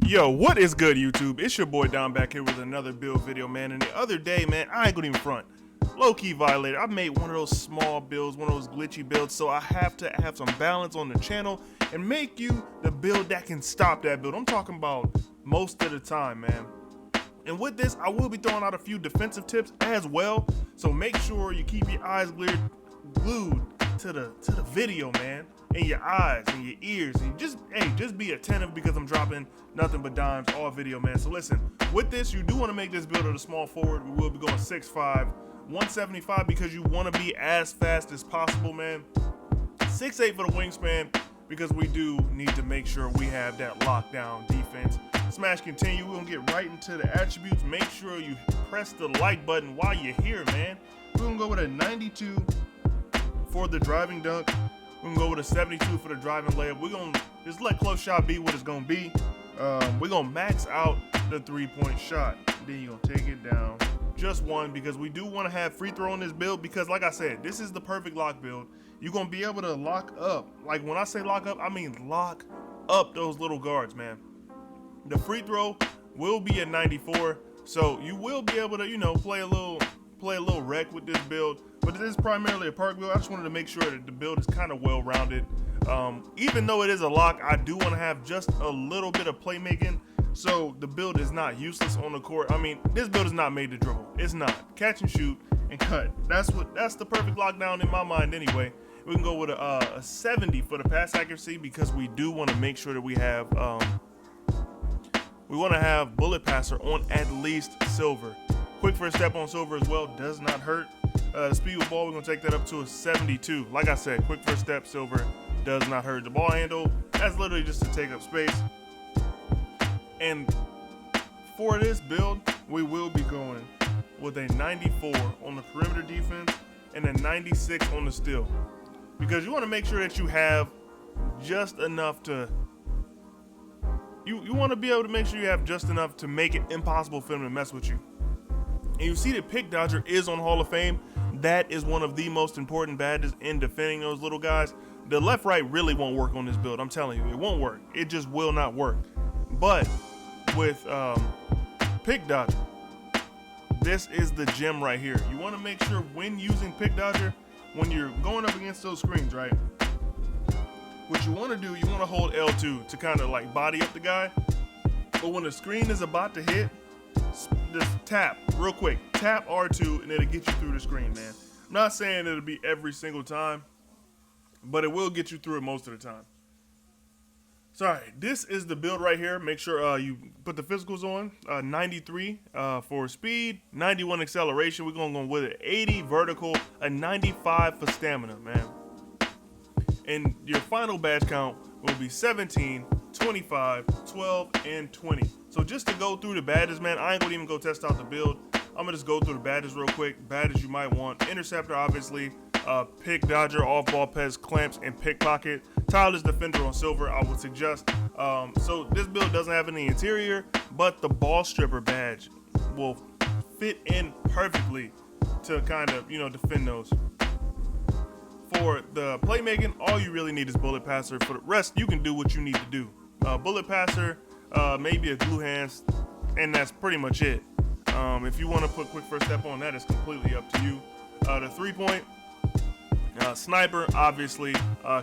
Yo, what is good, YouTube? It's your boy Don back here with another build video, man. And the other day, man, I ain't gonna even front. Low-key violator. I made one of those small builds, one of those glitchy builds, so I have to have some balance on the channel and make you the build that can stop that build. I'm talking about most of the time, man. And with this, I will be throwing out a few defensive tips as well. So make sure you keep your eyes glued to the video, man. And your eyes and your ears, and just be attentive because I'm dropping nothing but dimes all video, man. So listen, with this, you do want to make this build at a small forward. We will be going 6'5", 175 because you want to be as fast as possible, man. 6'8" for the wingspan because we do need to make sure we have that lockdown defense. Smash continue. We're gonna get right into the attributes. Make sure you press the like button while you're here, man. We're gonna go with a 92 for the driving dunk. We're gonna go with a 72 for the driving layup. We're gonna just let close shot be what it's gonna be. We're gonna max out the 3-point shot. Then you're gonna take it down just one because we do want to have free throw in this build because, like I said, this is the perfect lock build. You're gonna be able to lock up. Like when I say lock up, I mean lock up those little guards, man. The free throw will be at 94, so you will be able to, you know, play a little rec with this build. But it is primarily a park build. I just wanted to make sure that the build is kind of well-rounded. Even though it is a lock, I do want to have just a little bit of playmaking, so the build is not useless on the court. I mean, this build is not made to dribble. It's not. Catch and shoot and cut. That's the perfect lockdown in my mind anyway. We can go with a 70 for the pass accuracy because we do want to make sure that we have bullet passer on at least silver. Quick first step on silver as well does not hurt. The speed with ball, we're going to take that up to a 72. Like I said, quick first step, silver does not hurt. The ball handle, that's literally just to take up space. And for this build, we will be going with a 94 on the perimeter defense and a 96 on the steal. Because you want to make sure that you have just enough to... You want to be able to make sure you have just enough to make it impossible for them to mess with you. And you see that Pick Dodger is on Hall of Fame. That is one of the most important badges in defending those little guys. The left-right really won't work on this build. I'm telling you, it won't work. It just will not work. But with Pick Dodger, this is the gem right here. You want to make sure when using Pick Dodger, when you're going up against those screens, right? What you want to do, you want to hold L2 to kind of like body up the guy. But when the screen is about to hit, just tap real quick, tap R2 and it'll get you through the screen, man. I'm not saying it'll be every single time, but it will get you through it most of the time. Sorry, this is the build right here. Make sure you put the physicals on. 93 for speed, 91 acceleration. We're going to go with an 80 vertical, a 95 for stamina, man. And your final badge count will be 17, 25, 12, and 20. So just to go through the badges, man, I ain't gonna even go test out the build. I'm gonna just go through the badges real quick. Badges you might want: interceptor, obviously, pick dodger, off ball pets, clamps, and pickpocket. Tireless defender on silver, I would suggest. So this build doesn't have any interior, but the ball stripper badge will fit in perfectly to kind of, you know, defend those. For the playmaking, all you really need is bullet passer. For the rest, you can do what you need to do. Bullet passer, maybe a glue hands, and that's pretty much it. If you want to put quick first step on that, it's completely up to you. The 3-point, sniper, obviously,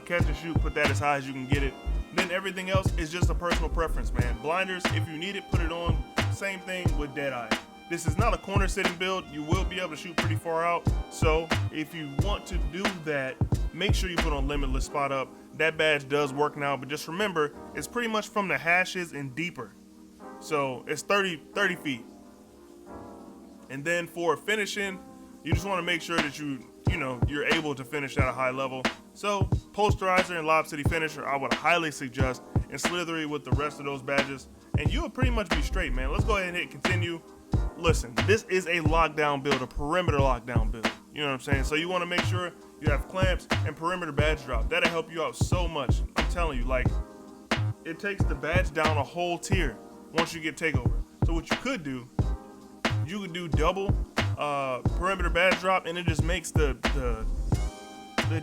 catch and shoot, put that as high as you can get it. Then everything else is just a personal preference, man. Blinders, if you need it, put it on. Same thing with Deadeye. This is not a corner sitting build. You will be able to shoot pretty far out. So if you want to do that, make sure you put on limitless spot up. That badge does work now, but just remember, it's pretty much from the hashes and deeper. So it's 30 feet. And then for finishing, you just want to make sure that you're able to finish at a high level. So posterizer and Lob City finisher, I would highly suggest, and slithery with the rest of those badges, and you'll pretty much be straight, man. Let's go ahead and hit continue. Listen, this is a lockdown build, a perimeter lockdown build. You know what I'm saying? So you want to make sure you have clamps and perimeter badge drop. That'll help you out so much. I'm telling you, like, it takes the badge down a whole tier once you get takeover. So what you could do, you could do double perimeter badge drop, and it just makes the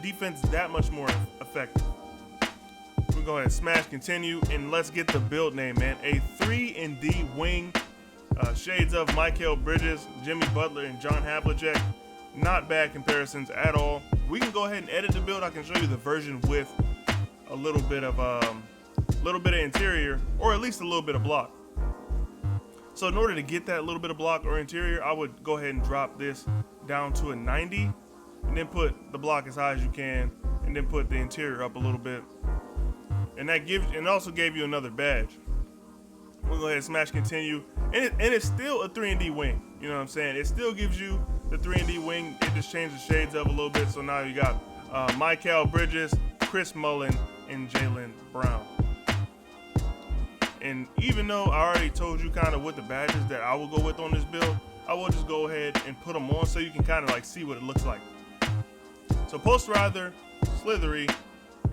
defense that much more effective. we go ahead and smash continue, and let's get the build name, man. A 3-and-D wing, shades of Mikal Bridges, Jimmy Butler, and John Havlicek. Not bad comparisons at all. We can go ahead and edit the build. I can show you the version with a little bit of interior, or at least a little bit of block. So in order to get that little bit of block or interior, I would go ahead and drop this down to a 90, and then put the block as high as you can, and then put the interior up a little bit. And that also gave you another badge. We'll go ahead and smash continue, and it's still a 3-and-D wing. You know what I'm saying? It still gives you the 3-and-D wing. It just changed the shades up a little bit. So now you got Mikal Bridges, Chris Mullin, and Jaylen Brown. And even though I already told you kind of what the badges that I will go with on this build, I will just go ahead and put them on so you can kind of like see what it looks like. So Posterizer, Slithery,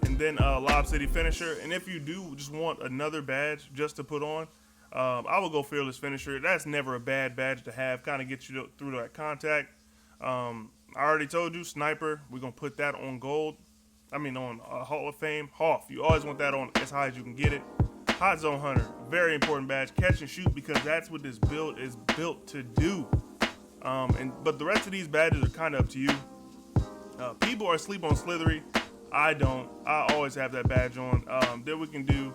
and then Lob City Finisher. And if you do just want another badge just to put on, I will go Fearless Finisher. That's never a bad badge to have, kind of get you through that contact. I already told you, Sniper, we're going to put that on gold. On Hall of Fame. Hoff, you always want that on as high as you can get it. Hot Zone Hunter, very important badge. Catch and shoot, because that's what this build is built to do. But the rest of these badges are kind of up to you. People are asleep on Slithery. I don't. I always have that badge on. Then we can do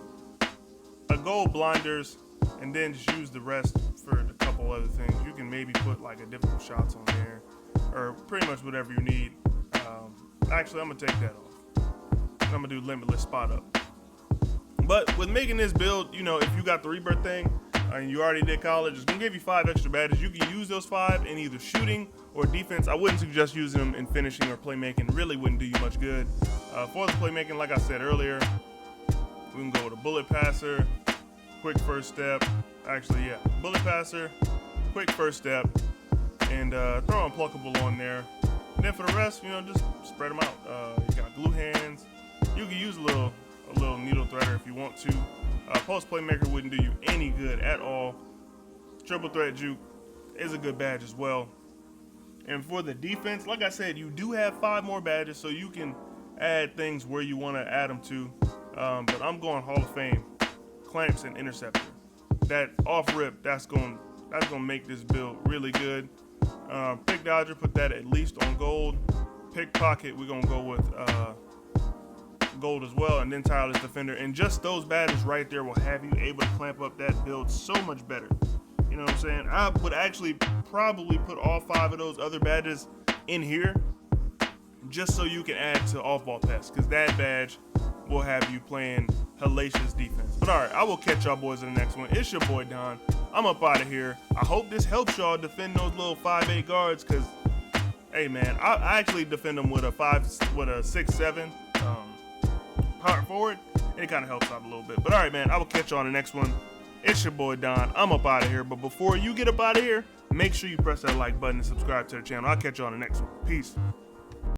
a gold blinders, and then just use the rest for a couple other things. You can maybe put like a difficult shots on there, or pretty much whatever you need. Actually, I'm gonna take that off. I'm gonna do limitless spot up. But with making this build, if you got the rebirth thing and you already did college, it's gonna give you 5 extra badges. You can use those 5 in either shooting or defense. I wouldn't suggest using them in finishing or playmaking. Really wouldn't do you much good. For the playmaking, like I said earlier, we can go with a bullet passer, quick first step. Actually, yeah, bullet passer, quick first step, and throw Unpluckable on there. And then for the rest, just spread them out. You got glue hands. You can use a little needle threader if you want to. Post playmaker wouldn't do you any good at all. Triple threat juke is a good badge as well. And for the defense, like I said, you do have 5 more badges, so you can add things where you want to add them to. But I'm going Hall of Fame, clamps, and interceptor. That off rip, that's going to make this build really good. Pick dodger, put that at least on gold. Pickpocket, we're gonna go with gold as well, and then tireless defender. And just those badges right there will have you able to clamp up that build so much better. You know what I'm saying? I would actually probably put all 5 of those other badges in here just so you can add to off-ball pass, because that badge will have you playing hellacious defense. But all right, I will catch y'all boys in the next one. It's your boy Don. I'm up out of here. I hope this helps y'all defend those little 5'8" guards, because hey man, I actually defend them with a 6'7" power forward, and it kind of helps out a little bit. But all right, man, I will catch you on the next one. It's your boy Don. I'm up out of here. But before you get up out of here, make sure you press that like button and subscribe to the channel. I'll catch you on the next one. Peace.